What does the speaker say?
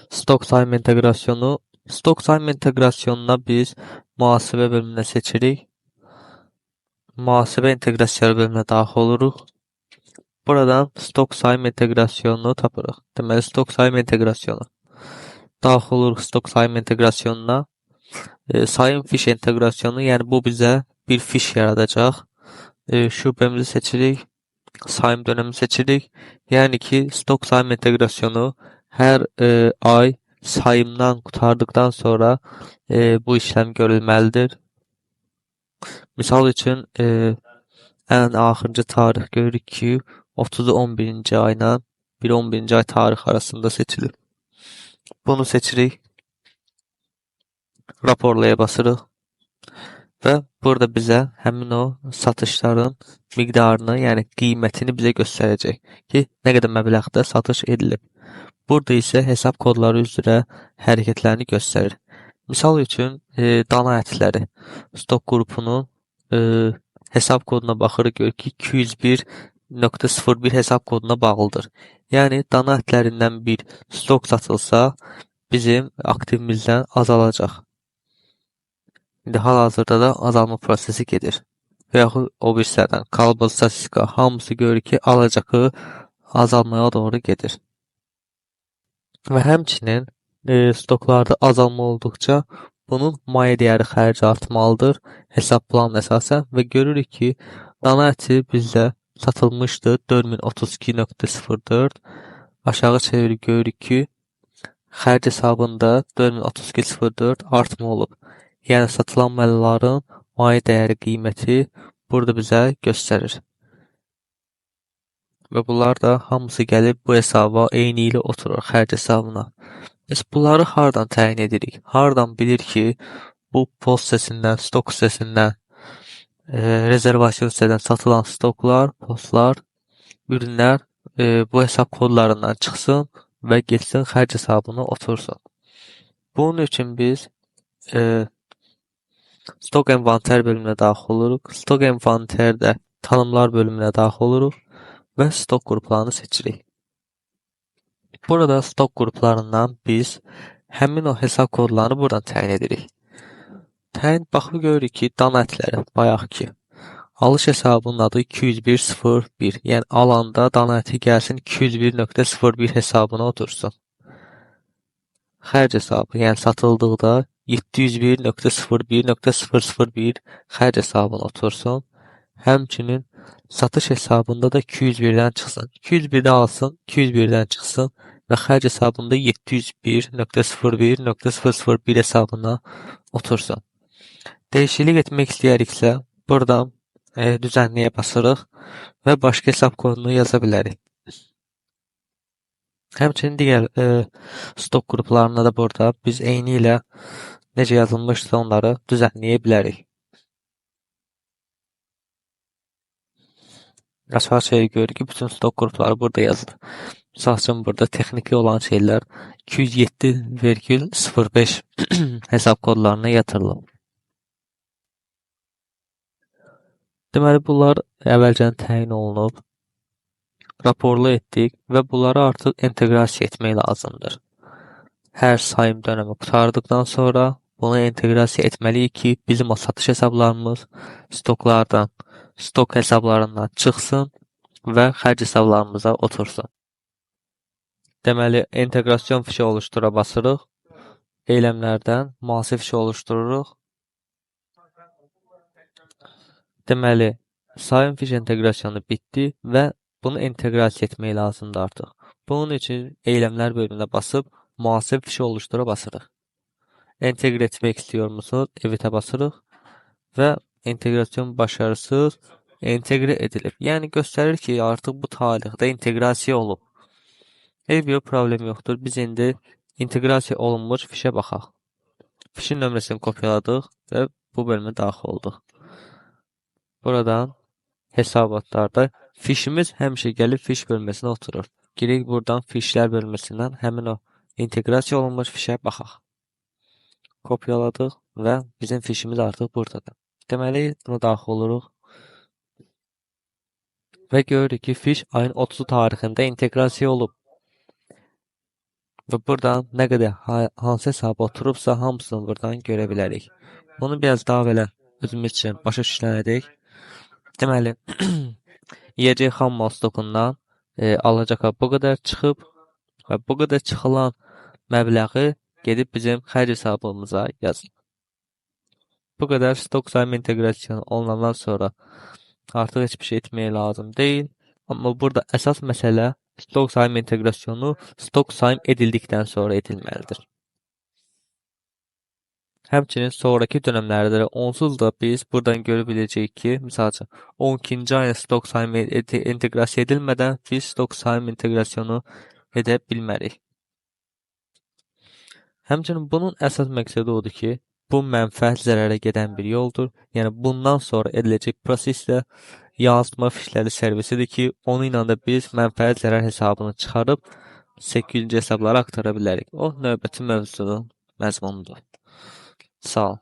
Stok sayma inteqrasiyonu. Stok sayma inteqrasiyonuna biz mühasibə bölümünə seçirik. Mühasibə inteqrasiyaları bölümünə daxil oluruq. Buradan stok sayma inteqrasiyonunu tapırıq. Deməli, stok sayma inteqrasiyonu. Daxil oluruq stok sayma inteqrasiyonuna. Sayım fiş inteqrasiyonu, yəni bu bizə bir fiş yaradacaq. Şubemizi seçirik. Sayım dönemi seçirik. Yəni ki, stok sayım inteqrasiyonu hər ay sayımdan qurtardıqdan sonra bu işlem görülməlidir. Misal üçün, ən axırıncı tarix görürük ki, 30-11-ci ayla 1-11-ci ay tarix arasında seçilir. Bunu seçirik. Raporlaya basırıq. Və burada bizə həmin o satışların miqdarını, yəni qiymətini bizə göstərəcək ki, nə qədər məbləğdə satış edilib. Burada isə hesab kodları üzrə hərəkətlərini göstərir. Misal üçün, dana ətləri stok qrupunun hesab koduna baxırıq, görürük ki, 201.01 hesab koduna bağlıdır. Yəni, dana ətlərindən bir stok satılsa, bizim aktivimizdən azalacaq. İndi hal-hazırda da azalma prosesi gedir. Və yaxud o bir sərdən qalbıl statistika hamısı görür ki, alacaqı azalmaya doğru gedir. Və həmçinin stoklarda azalma olduqca bunun maye dəyəri xərci artmalıdır hesab planına əsasən və görürük ki, dana əti bizdə satılmışdı 4032.04. Aşağı çevirib görürük ki, xərc hesabında 4032.04 artma olub. Yəni satılan malların maye dəyəri qiyməti burada bizə göstərir. Və bunlar da hamısı gəlib bu hesaba eyni ilə oturur xərc hesabına. Biz bunları hardan təyin edirik? Hardan bilir ki, bu post hissəsindən, stok hissəsindən, rezervasiyon hissədən satılan stoklar, postlar, ürünlər bu hesab kodlarından çıxsın və getsin xərc hesabına otursun. Bunun üçün biz stok envanter bölümünə daxil oluruq. Stok envanterdə tanımlar bölümünə daxil oluruq və stok qruplarını seçirik. Burada stok qruplarından biz həmin o hesab kodlarını buradan təyin edirik. Təyin baxıb görürük ki, dana ətləri bayaq ki, alış hesabının adı 201.01. Yəni alanda dana əti gəlsin 201.01 hesabına otursun. Xərc hesabı, yəni satıldıqda 701.01.001 xərc hesabına otursun. Həmçinin satış hesabında da 201-dən çıxsın. 201-də alsın, 201-dən çıxsın və xərc hesabında 701.01.001 hesabına otursun. Dəyişiklik etmək istəyəriksə, buradan düzənliyə basırıq və başqa hesab kodunu yaza bilərik. Həmçinin digər stok qruplarına da burada biz eyni ilə necə yazılmışsa onları düzənləyə bilərik. Aşağı şey görürük ki, bütün stok qrupları burada yazılır. Misal üçün burada texniki olan şeylər 207,05 hesab kodlarına yatırılıb. Deməli, bunlar əvvəlcədən təyin olunub, raporlu etdik və bunları artıq inteqrasiya etmək lazımdır. Hər sayım dönəmi qurtardıqdan sonra bunu inteqrasiya etməliyik ki, bizim o satış hesablarımız stoklardan, stok hesablarından çıxsın və xərc hesablarımıza otursun. Deməli, inteqrasiyon fişi oluştura basırıq. Eyləmlərdən mühasib fişi oluştururuq. Deməli, sayım fiş inteqrasiyonu bitdi və bunu inteqrasiya etmək lazımdır artıq. Bunun üçün eyləmlər bölümünə basıb mühasib fişi oluştura basırıq. Enteqrə etmək istəyir musunuz? Evitə basırıq və inteqrasiyon başarısız enteqrə edilib. Yəni göstərir ki, artıq bu tarixdə inteqrasiya olub. Yox, problem yoxdur. Biz indi inteqrasiya olunmuş fişə baxaq. Fişin nömrəsini kopyaladıq və bu bölümə daxil olduq. Buradan hesabatlarda fişimiz həmişə gəlib fiş bölməsinə oturur. Girik buradan fişlər bölməsindən həmin o inteqrasiya olunmuş fişə baxaq. Kopyaladıq və bizim fişimiz artıq buradadır. Deməli, buna daxil oluruq və görürük ki, fiş ayın 30 tarixində inteqrasiya olub. Və buradan nə qədər hansı hesaba oturubsa hamısını buradan görə bilərik. Bunu biraz daha belə özümüz üçün başa düşənəcək. Deməli, yiyəcək xam mal stokundan alacaq bu qədər çıxıb və bu qədər çıxılan məbləği gedib bizim xərc hesabımıza yazın. Bu qədər stok sayma inteqrasiyonu olunandan sonra artıq heç bir şey etməyə lazım deyil. Amma burada əsas məsələ stok sayma inteqrasiyonu stok sayım edildikdən sonra edilməlidir. Həmçinin sonraki dönəmlərdə də onsuz da biz buradan görə biləcəyik ki, məsələn, 12-ci ayın stok sayımı inteqrasiya edilmədən biz stok sayım inteqrasiyonu edə bilmərik. Həmçinin bunun əsas məqsədi odur ki, bu mənfəət zərərə gedən bir yoldur. Yəni bundan sonra ediləcək prosesdə yansıtma fişləri servisidir ki, onu ilə də biz mənfəət zərər hesabını çıxarıb 800-cü hesablara aktara bilərik. O növbəti mövzunun məzmunudur. Sağ ol.